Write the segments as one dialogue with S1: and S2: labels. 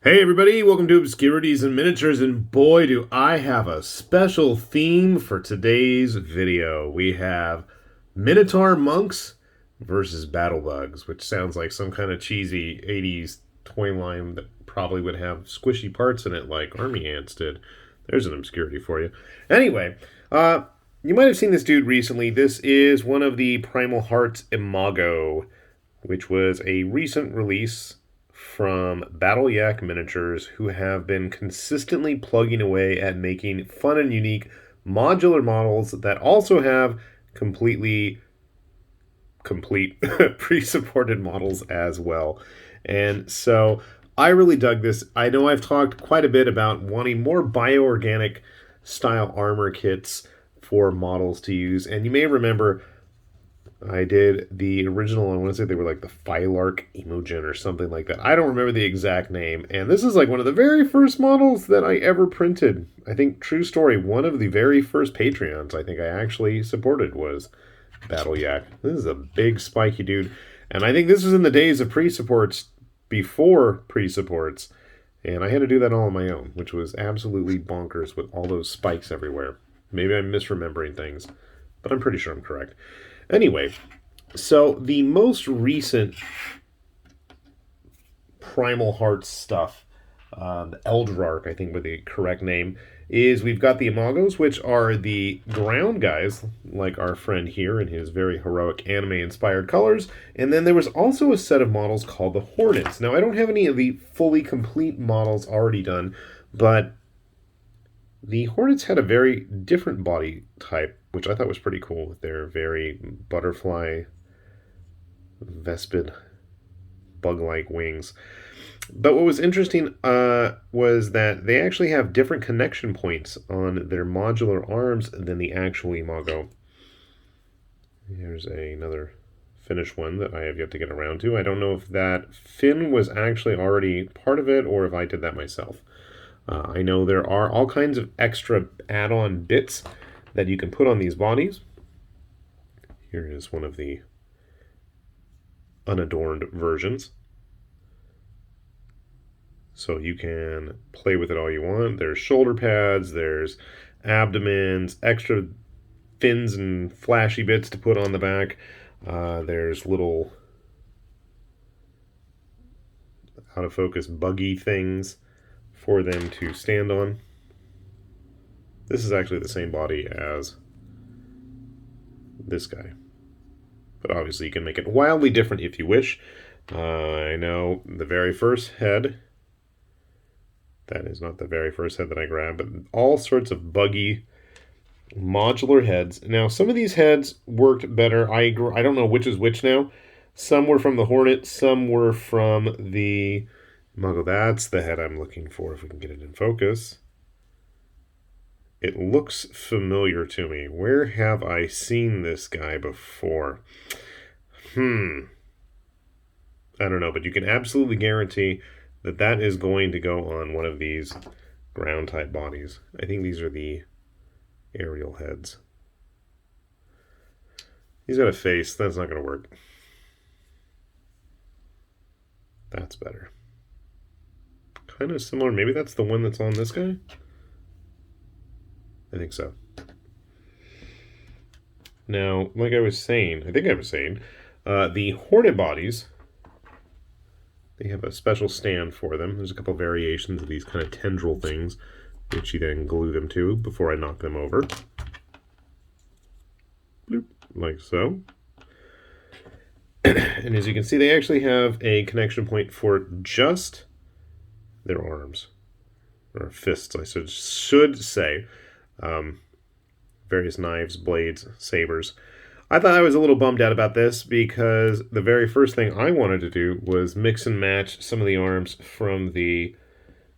S1: Hey everybody, welcome to Obscurities and Miniatures, and boy do I have a special theme for today's video. We have Minotaur Monks versus Battle Bugs, which sounds like some kind of cheesy 80s toy line that probably would have squishy parts in it like Army Ants did. There's an obscurity for you. Anyway, you might have seen this dude recently. This is one of the Primal Hearts Imago, which was a recent release from Battle Yak Miniatures, who have been consistently plugging away at making fun and unique modular models that also have complete pre-supported models as well. And so I really dug this. I know I've talked quite a bit about wanting more bioorganic style armor kits for models to use, and you may remember I did the original, I want to say they were like the Phylark Emogen or something like that. I don't remember the exact name. And this is like one of the very first models that I ever printed. I think, true story, one of the very first Patreons I think I actually supported was Battle Yak. This is a big spiky dude. And I think this was in the days of pre-supports, before pre-supports. And I had to do that all on my own, which was absolutely bonkers with all those spikes everywhere. Maybe I'm misremembering things, but I'm pretty sure I'm correct. Anyway, so the most recent Primal Hearts stuff, the Eldrarch, I think would be the correct name, is we've got the Imagos, which are the ground guys, like our friend here in his very heroic anime-inspired colors. And then there was also a set of models called the Hornets. Now, I don't have any of the fully complete models already done, but the Hornets had a very different body type, which I thought was pretty cool, with their very butterfly, vespid, bug-like wings. But what was interesting was that they actually have different connection points on their modular arms than the actual Imago. Here's another finished one that I have yet to get around to. I don't know if that fin was actually already part of it or if I did that myself. I know there are all kinds of extra add-on bits that you can put on these bodies. Here is one of the unadorned versions. So you can play with it all you want. There's shoulder pads, there's abdomens, extra fins and flashy bits to put on the back. There's little out of focus buggy things for them to stand on. This is actually the same body as this guy, but obviously you can make it wildly different if you wish. I know the very first head, that is not the very first head that I grabbed, but all sorts of buggy modular heads. Now, some of these heads worked better. I don't know which is which now. Some were from the Hornet, some were from the Imago. That's the head I'm looking for, if we can get it in focus. It looks familiar to me. Where have I seen this guy before? I don't know, but you can absolutely guarantee that that is going to go on one of these ground-type bodies. I think these are the aerial heads. He's got a face. That's not going to work. That's better. Kind of similar. Maybe that's the one that's on this guy? I think so. Now, like I was saying, the Hornet bodies, they have a special stand for them. There's a couple variations of these kind of tendril things, which you then glue them to before I knock them over. Bloop, like so. And as you can see, they actually have a connection point for just their arms, or fists, I should say. Various knives, blades, sabers. I thought I was a little bummed out about this because the very first thing I wanted to do was mix and match some of the arms from the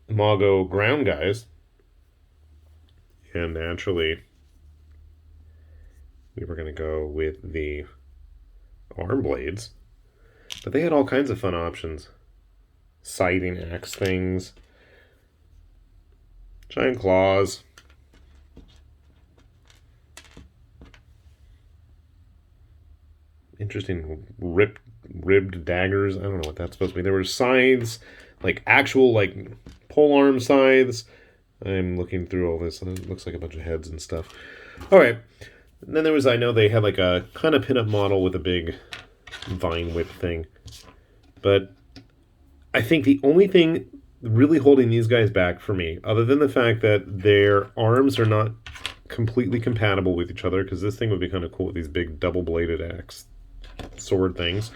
S1: Imago ground guys. And naturally, we were going to go with the arm blades. But they had all kinds of fun options. Scything axe things. Giant claws. Interesting ribbed daggers. I don't know what that's supposed to be. There were scythes. like actual like pole arm scythes. I'm looking through all this, and it looks like a bunch of heads and stuff. All right. And then there was, I know they had like a kind of pinup model with a big vine whip thing. But I think the only thing really holding these guys back for me, other than the fact that their arms are not completely compatible with each other, because this thing would be kind of cool with these big double-bladed axe sword things.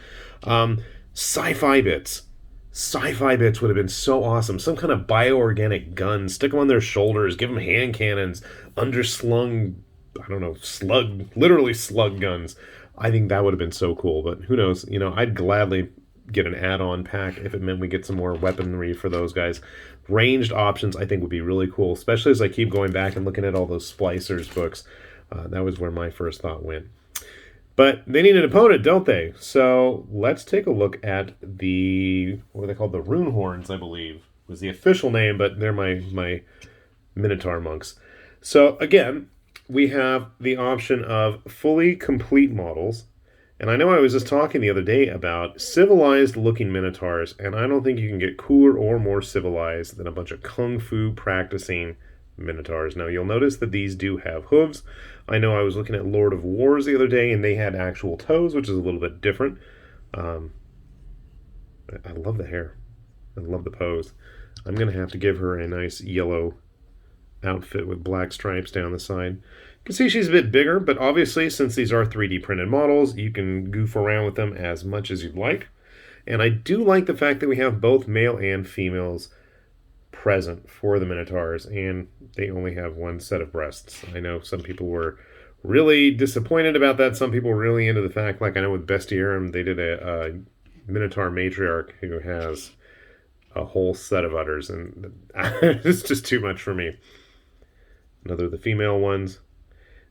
S1: Sci-fi bits. Sci-fi bits would have been so awesome. Some kind of bioorganic gun. Stick them on their shoulders. Give them hand cannons. Underslung, I don't know, literally slug guns. I think that would have been so cool. But who knows? You know, I'd gladly get an add-on pack if it meant we get some more weaponry for those guys. Ranged options, I think, would be really cool, especially as I keep going back and looking at all those Splicers books. That was where my first thought went. But they need an opponent, don't they? So let's take a look at what are they called? The Rune Horns, I believe, was the official name, but they're my Minotaur Monks. So again, we have the option of fully complete models. And I know I was just talking the other day about civilized-looking Minotaurs, and I don't think you can get cooler or more civilized than a bunch of kung fu practicing Minotaurs. Now, you'll notice that these do have hooves. I know I was looking at Lord of Wars the other day, and they had actual toes, which is a little bit different. I love the hair. I love the pose. I'm going to have to give her a nice yellow outfit with black stripes down the side. You can see she's a bit bigger, but obviously, since these are 3D printed models, you can goof around with them as much as you'd like. And I do like the fact that we have both male and females present for the Minotaurs, and they only have one set of breasts. I know some people were really disappointed about that. Some people were really into the fact, like I know with Bestiarum, they did a Minotaur matriarch who has a whole set of udders, and it's just too much for me. Another of the female ones.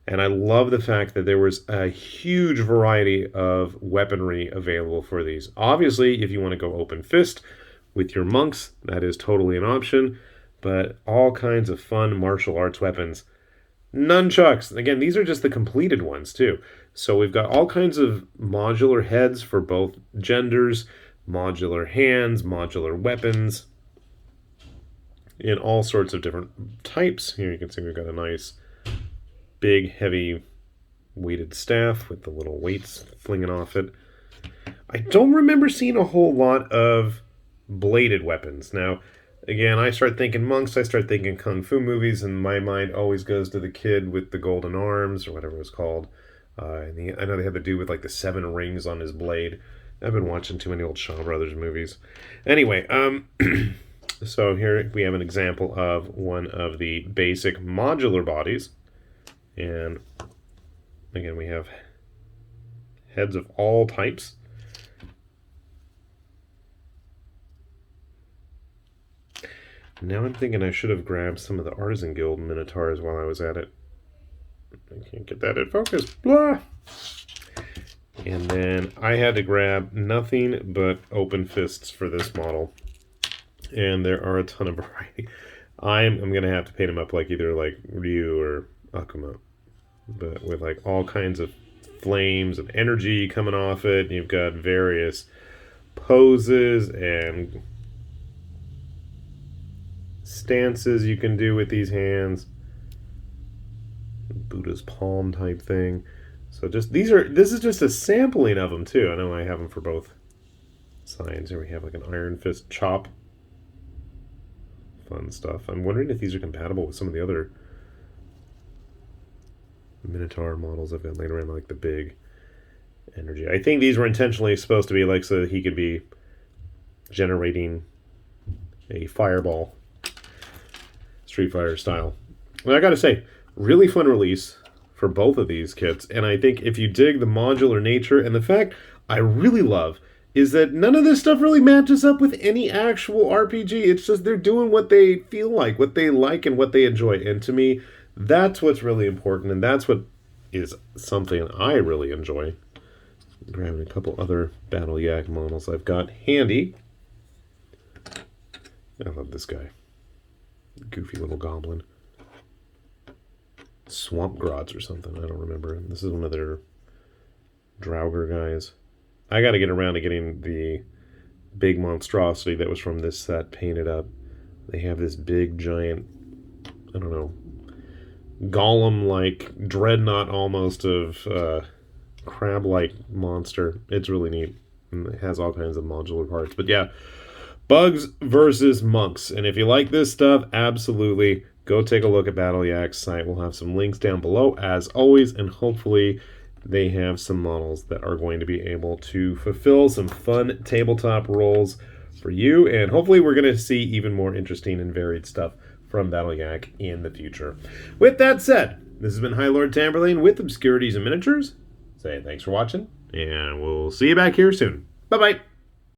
S1: And I love the fact that there was a huge variety of weaponry available for these. Obviously, if you want to go open fist with your monks, that is totally an option. But all kinds of fun martial arts weapons. Nunchucks. Again, these are just the completed ones, too. So we've got all kinds of modular heads for both genders, modular hands, modular weapons, in all sorts of different types. Here you can see we've got a nice big, heavy, weighted staff with the little weights flinging off it. I don't remember seeing a whole lot of bladed weapons. Now, again, I start thinking monks, I start thinking kung fu movies, and my mind always goes to the kid with the golden arms, or whatever it was called. I know they had to do with like the 7 rings on his blade. I've been watching too many old Shaw Brothers movies. Anyway, so here we have an example of one of the basic modular bodies. And again, we have heads of all types. Now I'm thinking I should have grabbed some of the Artisan Guild Minotaurs while I was at it. I can't get that in focus. Blah! And then I had to grab nothing but open fists for this model. And there are a ton of variety. I'm going to have to paint them up like either like Ryu or Akuma. But with like all kinds of flames and energy coming off it. You've got various poses and stances you can do with these hands. Buddha's palm type thing. So this is just a sampling of them too. I know I have them for both sides. Here we have like an Iron Fist chop. Fun stuff. I'm wondering if these are compatible with some of the other Minotaur models I've got laid around, like the big energy. I think these were intentionally supposed to be like so that he could be generating a fireball, Street Fighter style. Well, I gotta say, really fun release for both of these kits, and I think if you dig the modular nature and the fact I really love is that none of this stuff really matches up with any actual RPG. It's just they're doing what they feel like, what they like, and what they enjoy. And to me, that's what's really important, and that's what is something I really enjoy. Grabbing a couple other Battle Yak models I've got handy. I love this guy. Goofy little goblin. Swamp Grots or something, I don't remember. This is one of their Draugr guys. I got to get around to getting the big monstrosity that was from this set painted up. They have this big, giant, I don't know, golem-like, dreadnought almost of crab-like monster. It's really neat. And it has all kinds of modular parts. But yeah, bugs versus monks. And if you like this stuff, absolutely go take a look at Battle Yak's site. We'll have some links down below as always, and hopefully they have some models that are going to be able to fulfill some fun tabletop roles for you, and hopefully we're going to see even more interesting and varied stuff from Battle Yak in the future. With that said, this has been High Lord Tamberlane with Obscurities and Miniatures. Say thanks for watching, and we'll see you back here soon. Bye-bye.